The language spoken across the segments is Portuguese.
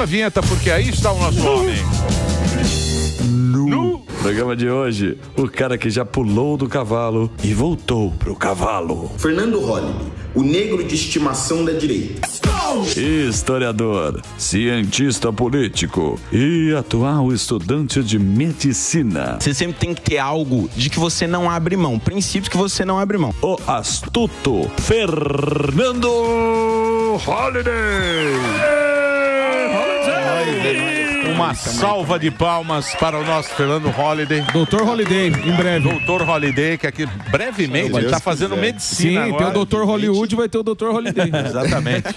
A vinheta, porque aí está o nosso homem. No programa de hoje, o cara que já pulou do cavalo e voltou pro cavalo. Fernando Holliday, o negro de estimação da direita. Historiador, cientista político e atual estudante de medicina. Você sempre tem que ter algo de que você não abre mão, princípios que você não abre mão. O astuto Fernando Holliday. Uma salva de palmas para o nosso Fernando Holliday. Doutor Holliday, em breve. Doutor Holliday, que aqui brevemente ele está fazendo medicina. Sim, agora. tem o Doutor Hollywood, vai ter o Doutor Holliday. Exatamente.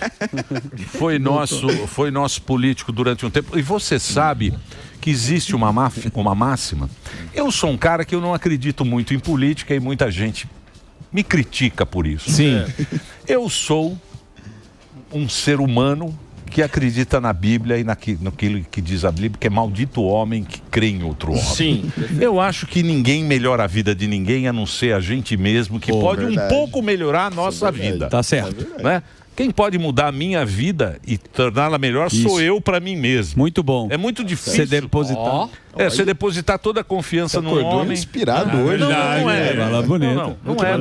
Foi nosso político durante um tempo. E você sabe que existe uma máxima. Eu sou um cara que eu não acredito muito em política e muita gente me critica por isso. Sim. Eu sou um ser humano que acredita na Bíblia e naquilo que diz a Bíblia, que é maldito o homem que crê em outro homem. Sim. Eu acho que ninguém melhora a vida de ninguém a não ser a gente mesmo, que pode um pouco melhorar a nossa vida. Tá certo. Né? Quem pode mudar a minha vida e torná-la melhor sou eu para mim mesmo. Muito bom. É muito difícil. Você depositar. Você depositar toda a confiança num homem. Inspirado hoje. Não é. Não é,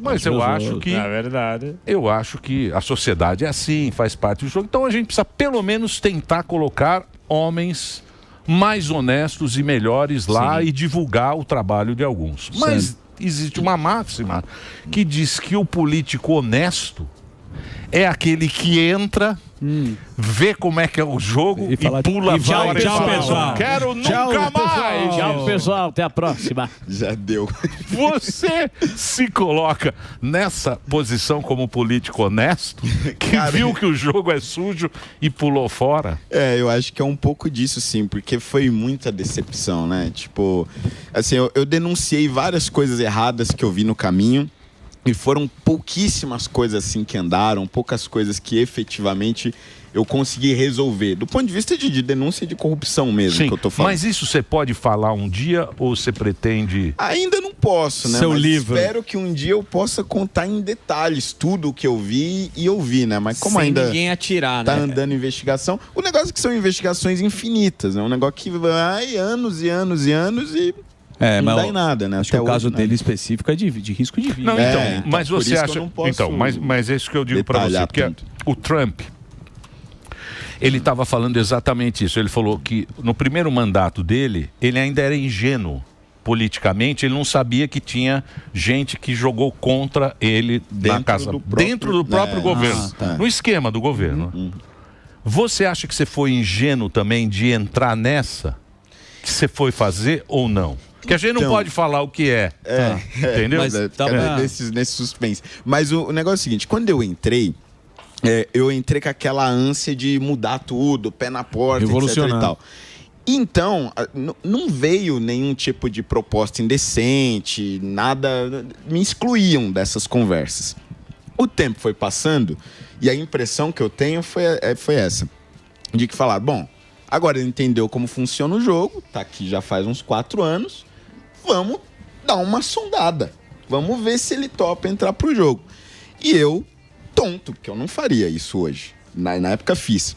mas eu acho que. Na verdade. Eu acho que a sociedade é assim, faz parte do jogo. Então a gente precisa pelo menos tentar colocar homens mais honestos e melhores lá e divulgar o trabalho de alguns. Mas existe uma máxima que diz que o político honesto é aquele que entra, vê como é que é o jogo e pula fora. Tchau, pessoal. Quero nunca mais. Tchau, pessoal. Até a próxima. Já deu. Você se coloca nessa posição como político honesto, que viu que o jogo é sujo e pulou fora? Eu acho que é um pouco disso, sim, porque foi muita decepção, né? Tipo, assim, eu denunciei várias coisas erradas que eu vi no caminho. E foram pouquíssimas coisas assim que andaram, poucas coisas que efetivamente eu consegui resolver. Do ponto de vista de denúncia de corrupção mesmo, que eu tô falando. Mas isso você pode falar um dia ou você pretende... Ainda não posso, né? Seu mas livro. Espero que um dia eu possa contar em detalhes tudo o que eu vi e ouvi, né? Mas como sem ainda ninguém atirar, tá né? andando investigação, o negócio é que são investigações infinitas, né? Um negócio que vai anos e anos e anos e... não dá em nada, né? Acho que o caso dele específico é de risco de vida. Não, então, mas você acha... Então, mas é isso que eu digo para você, porque o Trump, ele estava falando exatamente isso. Ele falou que no primeiro mandato dele, ele ainda era ingênuo politicamente, ele não sabia que tinha gente que jogou contra ele dentro do próprio governo, no esquema do governo. Você acha que você foi ingênuo também de entrar nessa? Que você foi fazer ou não? Porque a gente não pode falar o que é. Entendeu? Mas, nesse suspense. Mas o negócio é o seguinte, quando eu entrei com aquela ânsia de mudar tudo, pé na porta, etc e tal. Então, não veio nenhum tipo de proposta indecente, nada, me excluíam dessas conversas. O tempo foi passando e a impressão que eu tenho foi essa, de que falar, bom, agora ele entendeu como funciona o jogo, tá aqui já faz uns 4 anos, vamos dar uma sondada. Vamos ver se ele topa entrar pro jogo. E eu, tonto, porque eu não faria isso hoje. Na época fiz.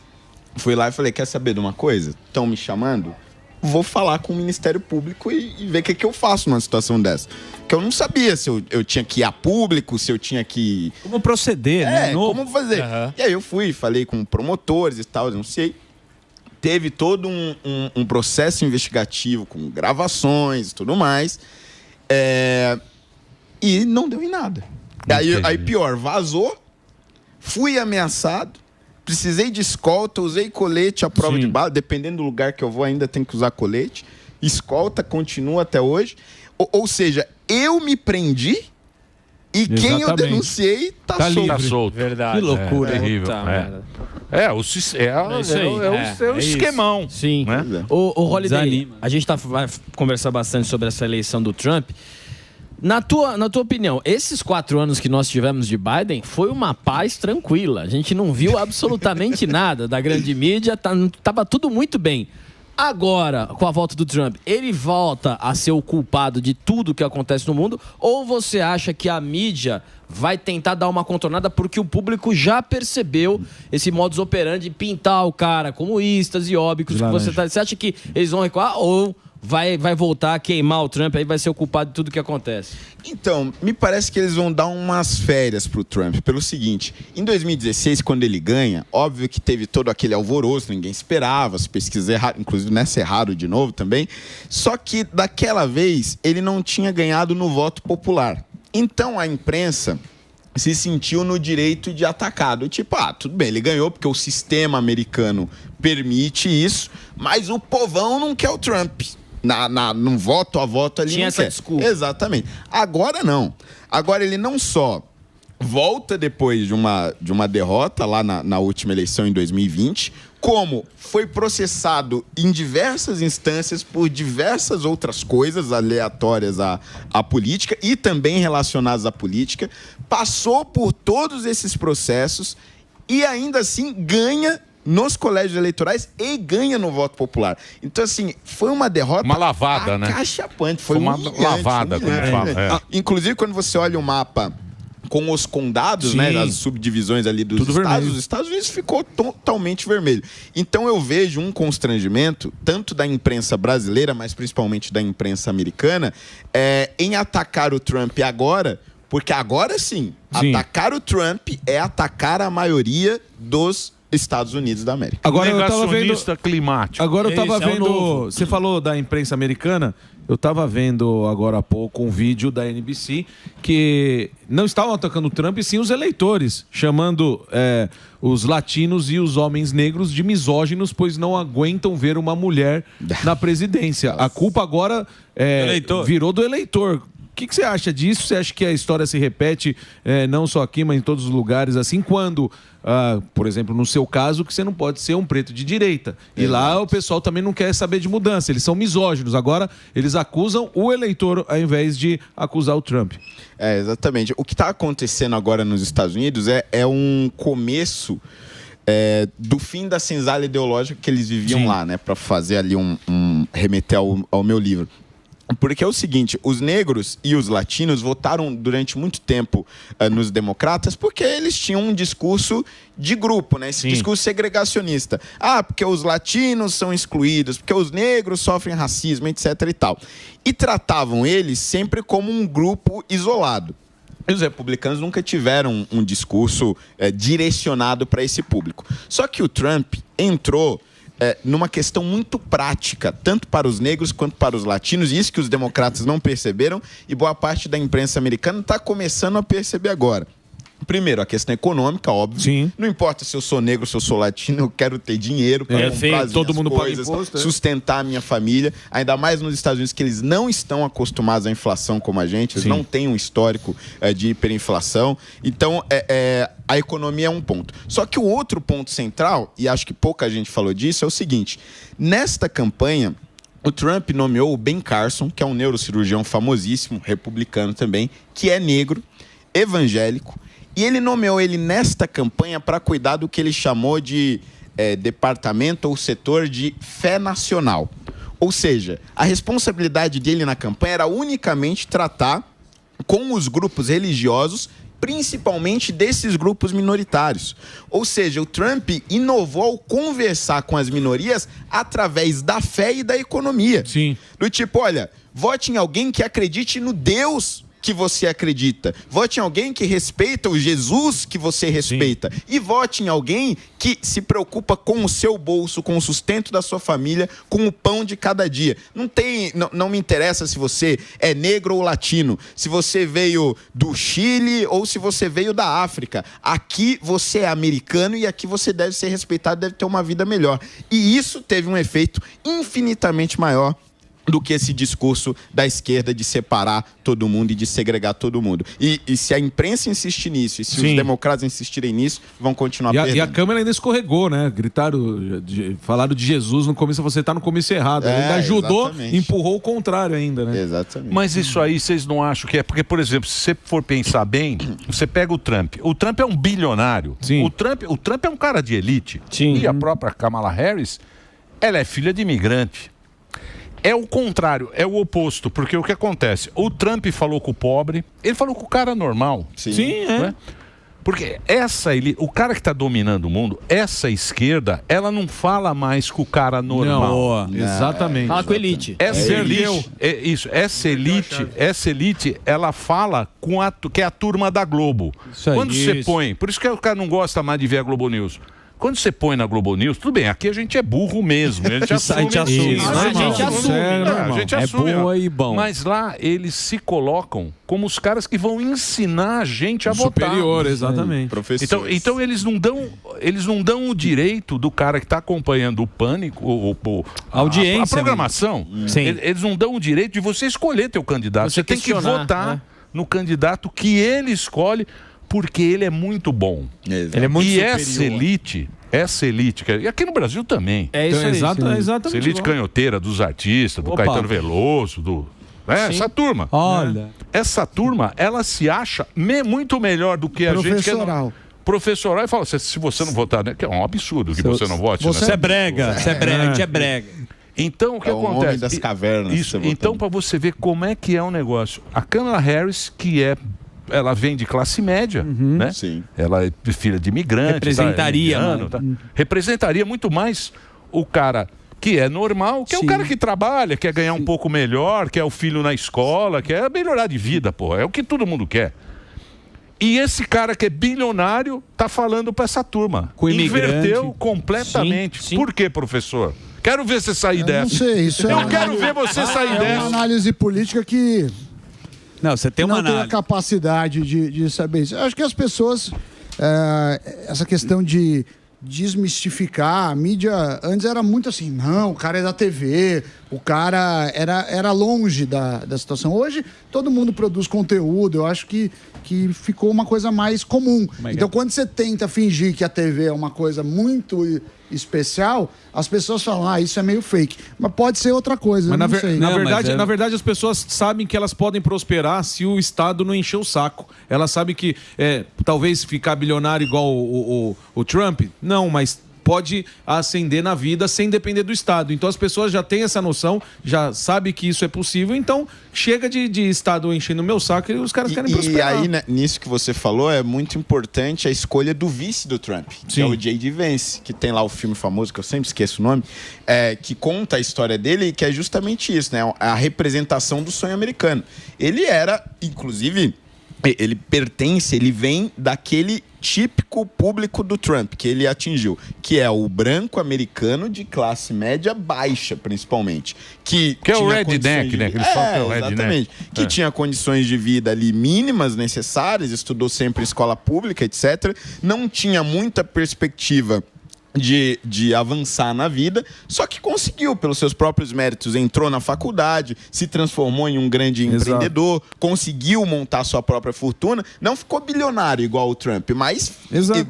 Fui lá e falei, quer saber de uma coisa? Estão me chamando? Vou falar com o Ministério Público e ver o que eu faço numa situação dessa. Que eu não sabia se eu tinha que ir a público, se eu tinha que... Como proceder, né? Como fazer. E aí eu fui, falei com promotores e tal, não sei. Teve todo um processo investigativo com gravações e tudo mais. E não deu em nada. Aí pior, vazou, fui ameaçado, precisei de escolta, usei colete à prova de bala, dependendo do lugar que eu vou ainda tem que usar colete. Escolta continua até hoje. Ou seja, eu me prendi e quem eu denunciei tá solto. Verdade. Que loucura. É terrível. É o esquemão. Sim. Né? O Holliday, a gente vai conversar bastante sobre essa eleição do Trump. Na tua opinião, esses 4 anos que nós tivemos de Biden foi uma paz tranquila. A gente não viu absolutamente nada da grande mídia, tava tudo muito bem. Agora, com a volta do Trump, ele volta a ser o culpado de tudo que acontece no mundo? Ou você acha que a mídia vai tentar dar uma contornada porque o público já percebeu esse modus operandi, pintar o cara como istas e óbicos. Você acha que eles vão recuar ou vai voltar a queimar o Trump, aí vai ser o culpado de tudo que acontece? Então, me parece que eles vão dar umas férias pro Trump, pelo seguinte: em 2016, quando ele ganha, óbvio que teve todo aquele alvoroço, ninguém esperava, as pesquisas erraram, inclusive nessa erraram de novo também, só que daquela vez ele não tinha ganhado no voto popular. Então a imprensa se sentiu no direito de atacado. Tipo, tudo bem, ele ganhou porque o sistema americano permite isso, mas o povão não quer o Trump. No voto a voto ali tinha não essa quer. desculpa. Exatamente. Agora não. Agora ele não só volta depois de uma derrota lá na última eleição em 2020, como foi processado em diversas instâncias por diversas outras coisas aleatórias à política e também relacionadas à política, passou por todos esses processos e ainda assim ganha nos colégios eleitorais e ganha no voto popular. Então, assim, foi uma derrota... Uma lavada, né? Acachapante. Foi uma humilhante, lavada, como fala. Inclusive, quando você olha o mapa com os condados, Sim. né, as subdivisões ali dos estados, vermelho. os Estados Unidos ficou totalmente vermelho. Então eu vejo um constrangimento, tanto da imprensa brasileira, mas principalmente da imprensa americana, em atacar o Trump agora, porque agora sim, atacar o Trump é atacar a maioria dos Estados Unidos da América. Agora eu tava vendo climático. Agora eu tava Esse é o vendo, novo. você falou da imprensa americana, eu tava vendo agora há pouco um vídeo da NBC que não estavam atacando o Trump, e sim os eleitores, chamando os latinos e os homens negros de misóginos, pois não aguentam ver uma mulher na presidência. A culpa agora virou do eleitor. O que você acha disso? Você acha que a história se repete não só aqui, mas em todos os lugares, assim, quando, por exemplo, no seu caso, que você não pode ser um preto de direita. E lá o pessoal também não quer saber de mudança, eles são misóginos. Agora, eles acusam o eleitor ao invés de acusar o Trump. Exatamente. O que está acontecendo agora nos Estados Unidos é um começo do fim da senzala ideológica que eles viviam lá, né? Para fazer ali remeter ao meu livro. Porque é o seguinte, os negros e os latinos votaram durante muito tempo nos democratas porque eles tinham um discurso de grupo, né? Esse discurso segregacionista. Porque os latinos são excluídos, porque os negros sofrem racismo, etc. e tal. E tratavam eles sempre como um grupo isolado. E os republicanos nunca tiveram um discurso direcionado para esse público. Só que o Trump entrou numa questão muito prática, tanto para os negros quanto para os latinos, e isso que os democratas não perceberam e boa parte da imprensa americana está começando a perceber agora. Primeiro, a questão econômica, óbvio. Sim. Não importa se eu sou negro, se eu sou latino, eu quero ter dinheiro para comprar as todo minhas mundo paga coisas, imposto, sustentar a minha família. Ainda mais nos Estados Unidos, que eles não estão acostumados à inflação como a gente, eles não têm um histórico de hiperinflação. Então, a economia é um ponto. Só que o outro ponto central, e acho que pouca gente falou disso, é o seguinte: nesta campanha, o Trump nomeou o Ben Carson, que é um neurocirurgião famosíssimo, republicano também, que é negro, evangélico, e ele nomeou ele nesta campanha para cuidar do que ele chamou de departamento ou setor de fé nacional. Ou seja, a responsabilidade dele na campanha era unicamente tratar com os grupos religiosos, principalmente desses grupos minoritários. Ou seja, o Trump inovou ao conversar com as minorias através da fé e da economia. Sim. Do tipo, olha, vote em alguém que acredite no Deus que você acredita. Vote em alguém que respeita o Jesus que você respeita. Sim. E vote em alguém que se preocupa com o seu bolso, com o sustento da sua família, com o pão de cada dia. Não me interessa se você é negro ou latino, se você veio do Chile ou se você veio da África. Aqui você é americano e aqui você deve ser respeitado, deve ter uma vida melhor. E isso teve um efeito infinitamente maior do que esse discurso da esquerda de separar todo mundo e de segregar todo mundo. E se a imprensa insistir nisso, e se os democratas insistirem nisso, vão continuar perdendo. E a Câmara ainda escorregou, né? Gritaram, falaram de Jesus no começo, você está no começo errado. Ainda ajudou, empurrou o contrário ainda, né? Exatamente. Mas isso aí vocês não acham que é? Porque, por exemplo, se você for pensar bem, você pega o Trump. O Trump é um bilionário. Sim. O Trump é um cara de elite. Sim. E a própria Kamala Harris, ela é filha de imigrante. É o contrário, é o oposto, porque o que acontece? O Trump falou com o pobre, ele falou com o cara normal. Sim, é. Porque o cara que está dominando o mundo, essa esquerda, ela não fala mais com o cara normal. Não, exatamente. Fala com a elite. Essa elite, ela fala com que é a turma da Globo. Quando você põe, por isso que o cara não gosta mais de ver a Globo News. Quando você põe na Globo News, tudo bem, aqui a gente é burro mesmo. A gente assume. A gente assume. É boa e bom. Mas lá eles se colocam como os caras que vão ensinar a gente a votar. Superior, exatamente. Então eles não dão o direito do cara que está acompanhando o pânico, a programação. Eles não dão o direito de você escolher teu candidato. Você tem que votar no candidato que ele escolhe, porque ele é muito bom. Ele é muito superior. Essa elite, e aqui no Brasil também. É isso aí. Exatamente. Essa elite canhoteira dos artistas, do Caetano Veloso, essa turma. Olha. Essa turma, ela se acha muito melhor do que a gente que é professoral e fala, se você não votar, né, que é um absurdo que você não vote. Você é brega, a gente é brega. Então, o que acontece? Homem das cavernas. Isso, então, para você ver como é que é o negócio. A Kamala Harris, ela vem de classe média, né? Sim. Ela é filha de imigrante. Representaria, representaria muito mais o cara que é normal, que é o cara que trabalha, quer ganhar um pouco melhor, quer o filho na escola, quer melhorar de vida, pô. É o que todo mundo quer. E esse cara que é bilionário tá falando para essa turma. Inverteu completamente. Sim. Por quê, professor? Quero ver você sair dessa. Não sei, isso Eu quero ver você sair dessa. É uma análise política que não, você tem uma tem a capacidade de saber isso. Eu acho que as pessoas, essa questão de desmistificar, a mídia antes era muito assim, não, o cara é da TV, o cara era longe da situação. Hoje todo mundo produz conteúdo, eu acho que ficou uma coisa mais comum. Então quando você tenta fingir que a TV é uma coisa muito especial, as pessoas falam, isso é meio fake. Mas pode ser outra coisa, mas não sei. Na verdade, as pessoas sabem que elas podem prosperar se o Estado não encher o saco. Elas sabem que talvez ficar bilionário igual o Trump, não, mas pode ascender na vida sem depender do Estado. Então as pessoas já têm essa noção, já sabem que isso é possível, então chega de Estado enchendo o meu saco e os caras querem prosperar. E aí, nisso que você falou, é muito importante a escolha do vice do Trump, que é o J.D. Vance, que tem lá o filme famoso, que eu sempre esqueço o nome, que conta a história dele e que é justamente isso, né? A representação do sonho americano. Ele era, inclusive, ele vem daquele típico público do Trump que ele atingiu, que é o branco americano de classe média baixa, principalmente. Que é o redneck, né? Que eles falam que é o redneck. Exatamente. Que tinha condições de vida ali mínimas, necessárias, estudou sempre escola pública, etc. Não tinha muita perspectiva de avançar na vida, só que conseguiu, pelos seus próprios méritos, entrou na faculdade, se transformou em um grande empreendedor, conseguiu montar sua própria fortuna, não ficou bilionário igual o Trump, mas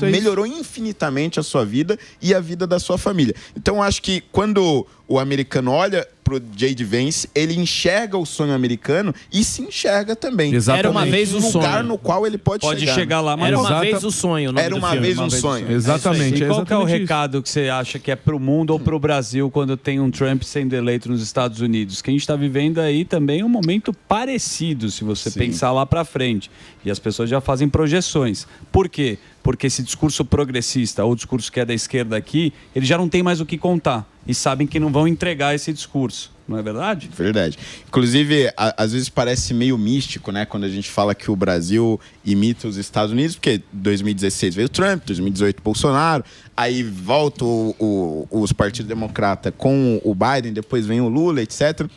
melhorou infinitamente a sua vida e a vida da sua família. Então, eu acho que quando o americano olha pro J.D. Vance, ele enxerga o sonho americano e se enxerga também. Exatamente. Era uma vez o sonho. Lugar no qual ele pode chegar lá. Mas era uma vez o sonho. Era uma vez um sonho. Exatamente. E qual que é o recado que você acha que é pro mundo ou pro Brasil quando tem um Trump sendo eleito nos Estados Unidos? Que a gente está vivendo aí também um momento parecido, se você pensar lá para frente. E as pessoas já fazem projeções. Por quê? Porque esse discurso progressista ou discurso que é da esquerda aqui, ele já não tem mais o que contar. E sabem que não vão entregar esse discurso. Não é verdade? Verdade. Inclusive, às vezes parece meio místico, né? Quando a gente fala que o Brasil imita os Estados Unidos, porque 2016 veio o Trump, 2018 Bolsonaro, aí volta os partidos democratas com o Biden, depois vem o Lula, etc.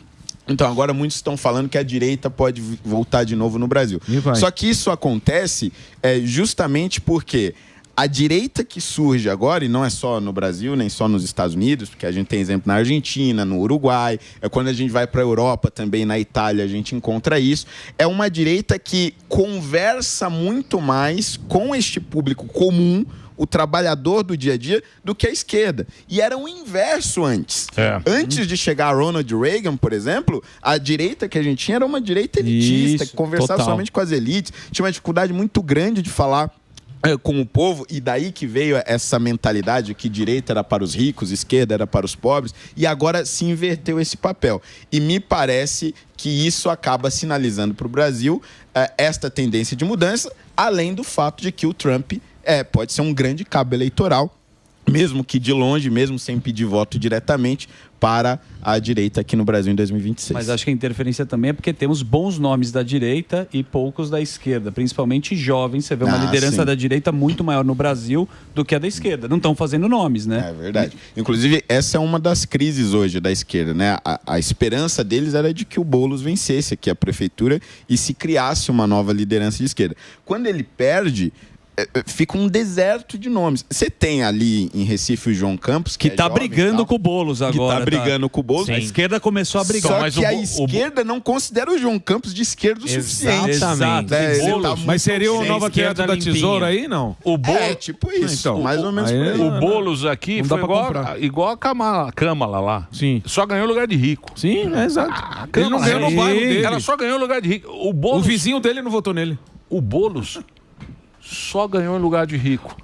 Então agora muitos estão falando que a direita pode voltar de novo no Brasil. Só que isso acontece justamente porque a direita que surge agora, e não é só no Brasil, nem só nos Estados Unidos, porque a gente tem exemplo na Argentina, no Uruguai, quando a gente vai para a Europa também, na Itália, a gente encontra isso, é uma direita que conversa muito mais com este público comum, o trabalhador do dia a dia, do que a esquerda. E era o inverso antes. Antes de chegar Ronald Reagan, por exemplo, a direita que a gente tinha era uma direita elitista, que conversava somente com as elites, tinha uma dificuldade muito grande de falar com o povo, e daí que veio essa mentalidade que direita era para os ricos, esquerda era para os pobres, e agora se inverteu esse papel. E me parece que isso acaba sinalizando para o Brasil esta tendência de mudança, além do fato de que o Trump pode ser um grande cabo eleitoral, mesmo que de longe, mesmo sem pedir voto diretamente, para a direita aqui no Brasil em 2026. Mas acho que a interferência também é porque temos bons nomes da direita e poucos da esquerda, principalmente jovens. Você vê uma liderança da direita muito maior no Brasil do que a da esquerda. Não estão fazendo nomes, né? É verdade. Inclusive, essa é uma das crises hoje da esquerda, né? A esperança deles era de que o Boulos vencesse aqui a prefeitura e se criasse uma nova liderança de esquerda. Quando ele perde, fica um deserto de nomes. Você tem ali em Recife o João Campos, que tá brigando com o Boulos agora. Que tá brigando com o Boulos. A esquerda começou a brigar. Só que a esquerda não considera o João Campos de esquerda o suficiente. Exatamente. Mas seria o novo teatro da Tesoura aí, não? O Boulos, tipo isso. Então, mais ou menos por aí. O Boulos aqui foi igual a Câmara lá. Sim. Só ganhou lugar de rico. Sim, é exato. Ele não ganhou no bairro dele. Ela só ganhou lugar de rico. O vizinho dele não votou nele. O Boulos só ganhou em lugar de rico.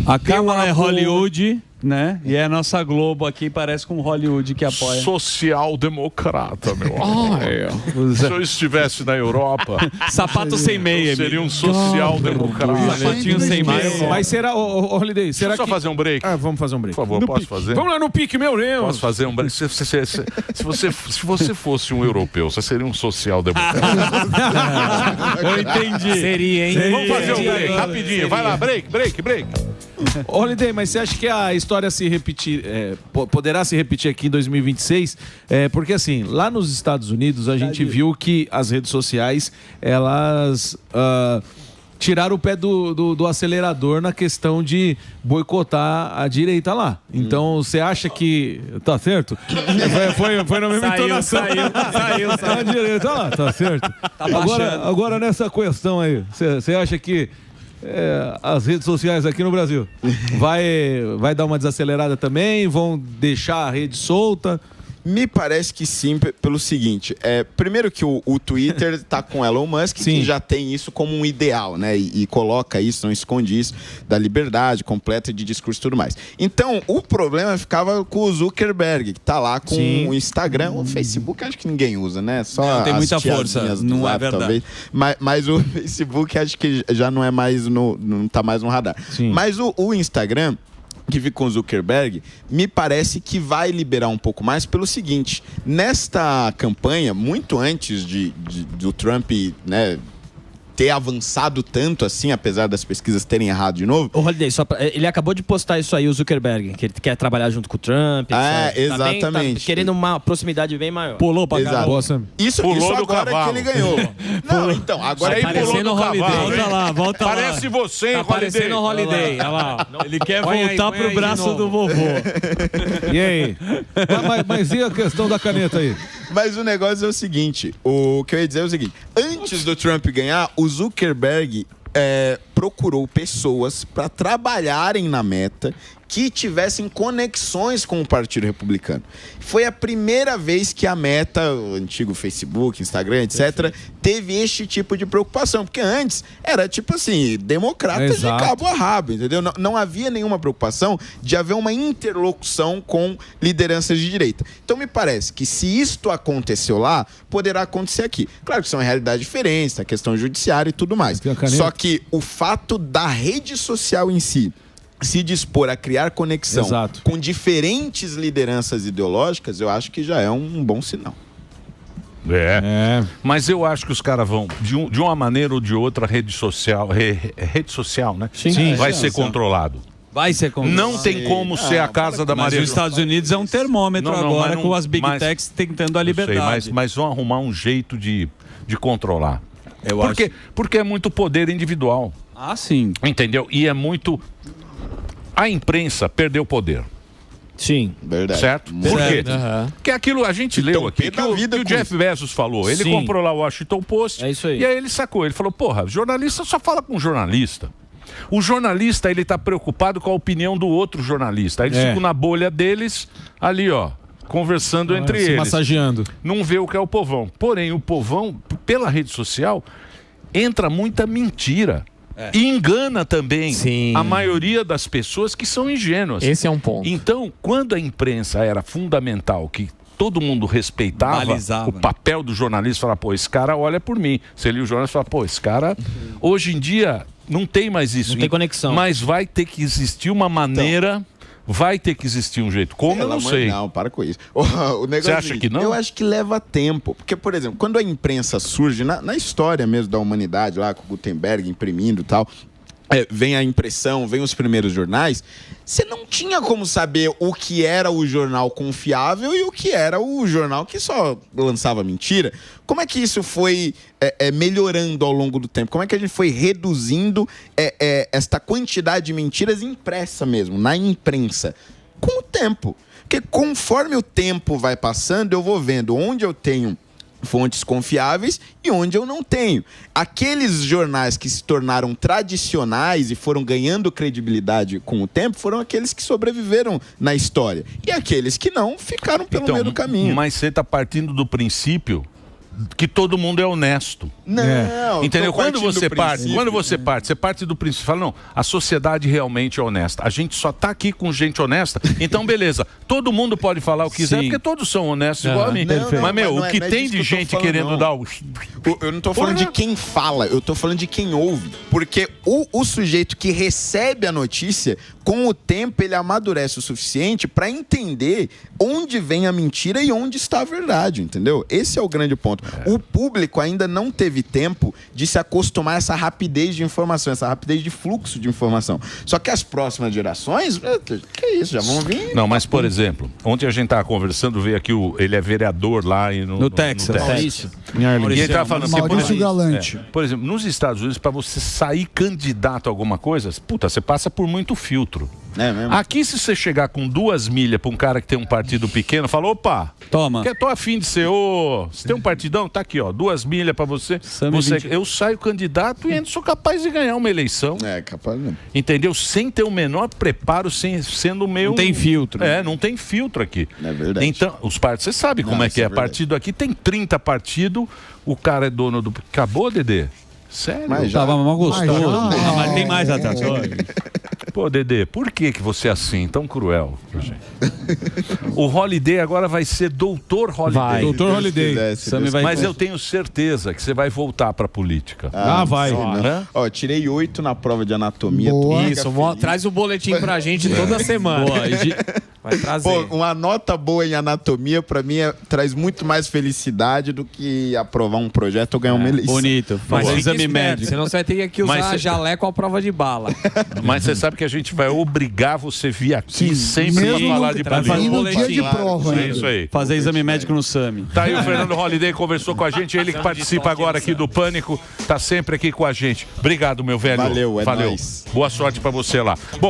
A Câmara é Hollywood, né? E é a nossa Globo aqui, parece com Hollywood que apoia. Social-democrata, meu amor. Se eu estivesse na Europa... Sapato sem meia. Seria um social-democrata. Sapatinho sem meia. Mas será, Holiday, será Deixa eu só fazer um break. Vamos fazer um break. Por favor, posso fazer? Vamos lá no pique, meu Deus. Posso fazer um break? Se você fosse um europeu, você seria um social-democrata. Eu entendi. Seria, hein? Vamos fazer um break, rapidinho. Vai lá, break. Holiday, mas você acha que a história se repetir, poderá se repetir aqui em 2026? Porque assim, lá nos Estados Unidos a gente viu que as redes sociais, elas tiraram o pé do acelerador na questão de boicotar a direita lá. Então, você acha que... Tá certo? Foi na mesma entonação. Saiu. A direita lá, tá certo. Tá agora nessa questão aí, você acha que as redes sociais aqui no Brasil vai dar uma desacelerada também? Vão deixar a rede solta? Me parece que sim, pelo seguinte, primeiro que o Twitter está com Elon Musk, que já tem isso como um ideal, né? E coloca isso, não esconde isso, da liberdade completa de discurso e tudo mais. Então, o problema ficava com o Zuckerberg, que está lá com o Instagram, o Facebook acho que ninguém usa, né? Só não tem muita força, não é verdade. Talvez. Mas o Facebook acho que já não é mais não está mais no radar. Sim. Mas o Instagram, que fica com o Zuckerberg, me parece que vai liberar um pouco mais pelo seguinte: nesta campanha, muito antes do Trump, né, ter avançado tanto assim, apesar das pesquisas terem errado de novo. O Holiday, ele acabou de postar isso aí, o Zuckerberg, que ele quer trabalhar junto com o Trump. Exatamente. Tá querendo uma proximidade bem maior. Pulou pra cá. Isso agora que ele ganhou. Não, então, agora aí pulou do Holiday. Volta lá. Parece você, tá parecendo o Holiday. Olha lá. Ele quer voltar pro braço do vovô. E aí? Mas e a questão da caneta aí? Mas o negócio é o seguinte, o que eu ia dizer é o seguinte: antes do Trump ganhar, o Zuckerberg procurou pessoas para trabalharem na Meta que tivessem conexões com o Partido Republicano. Foi a primeira vez que a Meta, o antigo Facebook, Instagram, etc., teve este tipo de preocupação. Porque antes era tipo assim, democratas de cabo a rabo, entendeu? Não havia nenhuma preocupação de haver uma interlocução com lideranças de direita. Então me parece que se isto aconteceu lá, poderá acontecer aqui. Claro que são realidades diferentes, a questão judiciária e tudo mais. Só que o fato da rede social em si se dispor a criar conexão com diferentes lideranças ideológicas, eu acho que já é um bom sinal. Mas eu acho que os caras vão, de uma maneira ou de outra, rede social, né? Sim. Vai ser controlado. Vai ser controlado. Não tem como ser a casa da Maria. Mas os Estados Unidos é um termômetro agora, com as Big Techs tentando a liberdade. Mas vão arrumar um jeito de controlar. Porque é muito poder individual. Ah, sim. Entendeu? E é muito... A imprensa perdeu poder. Sim. Verdade. Certo? Por quê? Porque aquilo a gente leu aqui, que o Jeff Bezos falou. Ele comprou lá o Washington Post. É isso aí. E aí ele sacou. Ele falou, porra, jornalista só fala com jornalista. O jornalista, ele tá preocupado com a opinião do outro jornalista. Aí eles ficam na bolha deles, ali, ó, conversando entre eles. Massageando. Não vê o que é o povão. Porém, o povão, pela rede social, entra muita mentira. E engana também a maioria das pessoas que são ingênuas. Esse é um ponto. Então, quando a imprensa era fundamental, que todo mundo respeitava o papel do jornalista, falar, pô, esse cara olha por mim. Você lia o jornal e fala, pô, esse cara... Hoje em dia, não tem mais isso. Não tem conexão. Mas vai ter que existir uma maneira... Vai ter que existir um jeito. Como, eu não sei. Não, para com isso. O negócio Você acha que não? Eu acho que leva tempo. Porque, por exemplo, quando a imprensa surge, na história mesmo da humanidade, lá com Gutenberg imprimindo e tal, vem a impressão, vem os primeiros jornais, você não tinha como saber o que era o jornal confiável e o que era o jornal que só lançava mentira. Como é que isso foi melhorando ao longo do tempo? Como é que a gente foi reduzindo esta quantidade de mentiras impressa mesmo, na imprensa? Com o tempo. Porque conforme o tempo vai passando, eu vou vendo onde eu tenho fontes confiáveis e onde eu não tenho. Aqueles jornais que se tornaram tradicionais e foram ganhando credibilidade com o tempo foram aqueles que sobreviveram na história. E aqueles que não ficaram pelo meio do caminho. Mas você está partindo do princípio que todo mundo é honesto. Não, entendeu? Quando você parte do princípio, fala, não, a sociedade realmente é honesta. A gente só está aqui com gente honesta, então beleza, todo mundo pode falar o que quiser, porque todos são honestos igual a mim. Mas, o que tem de gente querendo dar o... Eu não estou falando de quem fala, eu estou falando de quem ouve. Porque o sujeito que recebe a notícia, com o tempo ele amadurece o suficiente para entender onde vem a mentira e onde está a verdade, entendeu? Esse é o grande ponto. O público ainda não teve tempo de se acostumar a essa rapidez de informação, essa rapidez de fluxo de informação. Só que as próximas gerações, que isso, já vão vir... Não, mas por exemplo, ontem a gente estava conversando, veio aqui, ele é vereador lá no Texas. E ele estava falando assim, Maurício Galante. Por exemplo, nos Estados Unidos, para você sair candidato a alguma coisa, você passa por muito filtro. É mesmo? Aqui, se você chegar com 2 milhas para um cara que tem um partido pequeno, fala, opa, toma. Tô afim de ser, você tem um partidão? Tá aqui, 2 milhas para você. Eu saio candidato e sou capaz de ganhar uma eleição. Capaz mesmo. Entendeu? Sem ter o menor preparo, sendo meio... Não tem filtro. Não tem filtro aqui. É verdade. Então, os partidos, você sabe como é que é. Partido aqui tem 30 partidos, o cara é dono do... Acabou, Dedê? Sério? Mas já... Tava mal gostoso. Mas tem mais atrás. Pô, Dedê, por que você é assim, tão cruel? O Holiday agora vai ser Doutor Holiday. Doutor Holiday. Mas eu tenho certeza que você vai voltar pra política. Vai. Tirei 8 na prova de anatomia. Isso, traz o boletim pra gente toda semana. Vai trazer. Uma nota boa em anatomia, pra mim, traz muito mais felicidade do que aprovar um projeto ou ganhar uma eleição. Bonito. Fazer exame médico. Senão você vai ter que usar jaleco à prova de bala. Mas você sabe que a gente vai obrigar você a vir aqui sempre pra falar de política. No dia de prova. É isso aí. Fazer exame médico no SAMI. Tá aí o Fernando Holiday, conversou com a gente, ele que participa agora aqui do Pânico, tá sempre aqui com a gente. Obrigado, meu velho. Valeu, nóis. Boa sorte pra você lá. Bom,